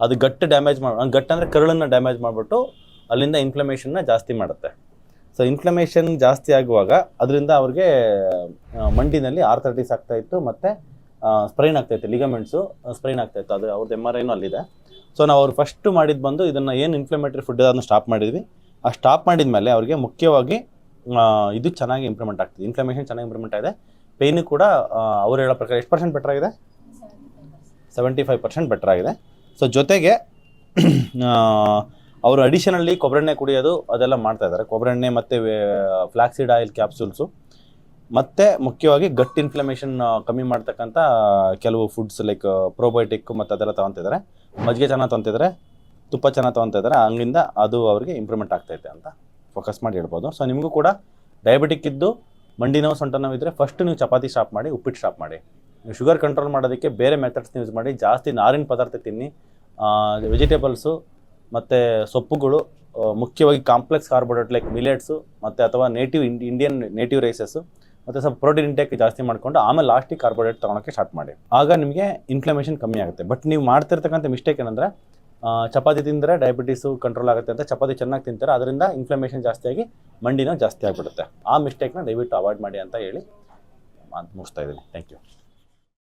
ಅದು ಗಟ್ ಡ್ಯಾಮೇಜ್ ಗಟ್ ಅಂದರೆ ಕರುಳನ್ನು ಡ್ಯಾಮೇಜ್ ಮಾಡಿಬಿಟ್ಟು ಅಲ್ಲಿಂದ ಇನ್ಫ್ಲಮೇಷನ್ನ ಜಾಸ್ತಿ ಮಾಡುತ್ತೆ. ಸೊ ಇನ್ಫ್ಲಮೇಷನ್ ಜಾಸ್ತಿ ಆಗುವಾಗ ಅದರಿಂದ ಅವ್ರಿಗೆ ಮಂಡಿನಲ್ಲಿ ಆರ್ಥರೈಟಿಸ್ ಆಗ್ತಾಯಿತ್ತು ಮತ್ತು ಸ್ಪ್ರೈನ್ ಆಗ್ತಾಯಿತ್ತು, ಲಿಗಮೆಂಟ್ಸು ಸ್ಪ್ರೈನ್ ಆಗ್ತಾಯಿತ್ತು. ಅದು ಅವ್ರದ್ದು MRIನೂ ಅಲ್ಲಿದೆ. ಸೊ ನಾವು ಅವ್ರು ಫಸ್ಟ್ ಮಾಡಿದ್ದು ಬಂದು ಇದನ್ನು ಏನು ಇನ್ಫ್ಲಮೇಟರಿ ಫುಡ್ ಅದನ್ನು ಸ್ಟಾಪ್ ಮಾಡಿದ್ವಿ. ಆ ಸ್ಟಾಪ್ ಮಾಡಿದ ಮೇಲೆ ಅವ್ರಿಗೆ ಮುಖ್ಯವಾಗಿ ಇದು ಚೆನ್ನಾಗಿ ಇಂಪ್ರೂವ್ಮೆಂಟ್ ಆಗ್ತಿದೆ, ಇನ್ಫ್ಲಮೇಷನ್ ಚೆನ್ನಾಗಿ ಇಂಪ್ರೂವ್ಮೆಂಟ್ ಆಗಿದೆ. ಪೇಯ್ನು ಕೂಡ ಅವ್ರು ಹೇಳೋ ಪ್ರಕಾರ ಎಷ್ಟು ಪರ್ಸೆಂಟ್ ಬೆಟರ್ ಆಗಿದೆ? 75% ಬೆಟರ್ ಆಗಿದೆ. ಸೊ ಜೊತೆಗೆ ಅವರು ಅಡಿಷನಲ್ಲಿ ಕೊಬ್ಬರೆಣ್ಣೆ ಕುಡಿಯೋದು ಅದೆಲ್ಲ ಮಾಡ್ತಾಯಿದ್ದಾರೆ. ಕೊಬ್ಬರೆಣ್ಣೆ ಮತ್ತು ಫ್ಲಾಕ್ಸೀಡ್ ಆಯಿಲ್ ಕ್ಯಾಪ್ಸೂಲ್ಸು ಮತ್ತು ಮುಖ್ಯವಾಗಿ ಗಟ್ ಇನ್ಫ್ಲಮೇಷನ್ ಕಮ್ಮಿ ಮಾಡ್ತಕ್ಕಂಥ ಕೆಲವು ಫುಡ್ಸ್ ಲೈಕ್ ಪ್ರೋಬಯೋಟಿಕ್ ಮತ್ತು ಅದೆಲ್ಲ ತೊಗೊತಿದ್ದಾರೆ. ಮಜ್ಜಿಗೆ ಚೆನ್ನಾಗಿ ತೊಗೊತಿದ್ದಾರೆ, ತುಪ್ಪ ಚೆನ್ನಾಗಿ ತೊಗೊತಿದ್ದಾರೆ. ಹಂಗಿಂದ ಅದು ಅವರಿಗೆ ಇಂಪ್ರೂವ್ಮೆಂಟ್ ಆಗ್ತೈತೆ ಅಂತ ಫೋಕಸ್ ಮಾಡಿ ಹೇಳ್ಬೋದು. ಸೊ ನಿಮಗೂ ಕೂಡ ಡಯಾಬಿಟಿಕ್ ಇದ್ದು ಮಂಡಿ ನೋವು ಸೊಂಟ ನೋವು ಇದ್ದರೆ ಫಸ್ಟ್ ನೀವು ಚಪಾತಿ ಸ್ಟಾಪ್ ಮಾಡಿ, ಉಪ್ಪಿಟ್ಟು ಸ್ಟಾಪ್ ಮಾಡಿ. ನೀವು ಶುಗರ್ ಕಂಟ್ರೋಲ್ ಮಾಡೋದಕ್ಕೆ ಬೇರೆ ಮೆಥಡ್ಸ್ನ ಯೂಸ್ ಮಾಡಿ, ಜಾಸ್ತಿ ನಾರಿನ ಪದಾರ್ಥ ತಿನ್ನಿ, ವೆಜಿಟೇಬಲ್ಸು ಮತ್ತು ಸೊಪ್ಪುಗಳು, ಮುಖ್ಯವಾಗಿ ಕಾಂಪ್ಲೆಕ್ಸ್ ಕಾರ್ಬೋಹೈಡ್ರೇಟ್ ಲೈಕ್ ಮಿಲೆಟ್ಸು ಮತ್ತು ಅಥವಾ ಇಂಡಿಯನ್ ನೇಟಿವ್ ರೈಸಸ್ಸು ಮತ್ತು ಸ್ವಲ್ಪ ಪ್ರೋಟೀನ್ ಇಂಟೇಕ್ ಜಾಸ್ತಿ ಮಾಡಿಕೊಂಡು ಆಮೇಲೆ ಲಾಸ್ಟಿಗೆ ಕಾರ್ಬೋಹೈಡ್ರೇಟ್ ತೊಗೊಳಕ್ಕೆ ಸ್ಟಾರ್ಟ್ ಮಾಡಿ. ಆಗ ನಿಮಗೆ ಇನ್ಫ್ಲಮೇಷನ್ ಕಮ್ಮಿ ಆಗುತ್ತೆ. ಬಟ್ ನೀವು ಮಾಡ್ತಿರ್ತಕ್ಕಂಥ ಮಿಸ್ಟೇಕ್ ಏನಂದರೆ ಚಪಾತಿ ತಿಂದರೆ ಡಯಾಬಿಟೀಸು ಕಂಟ್ರೋಲ್ ಆಗುತ್ತೆ ಅಂತ ಚಪಾತಿ ಚೆನ್ನಾಗಿ ತಿಂತಾರೆ, ಅದರಿಂದ ಇನ್ಫ್ಲಮೇಷನ್ ಜಾಸ್ತಿಯಾಗಿ ಮಂಡಿನೂ ಜಾಸ್ತಿ ಆಗಿಬಿಡುತ್ತೆ. ಆ ಮಿಸ್ಟೇಕ್ನ ದಯವಿಟ್ಟು ಅವಾಯ್ಡ್ ಮಾಡಿ ಅಂತ ಹೇಳಿ ಮುಗಿಸ್ತಾ ಇದ್ದೀನಿ. Thank you.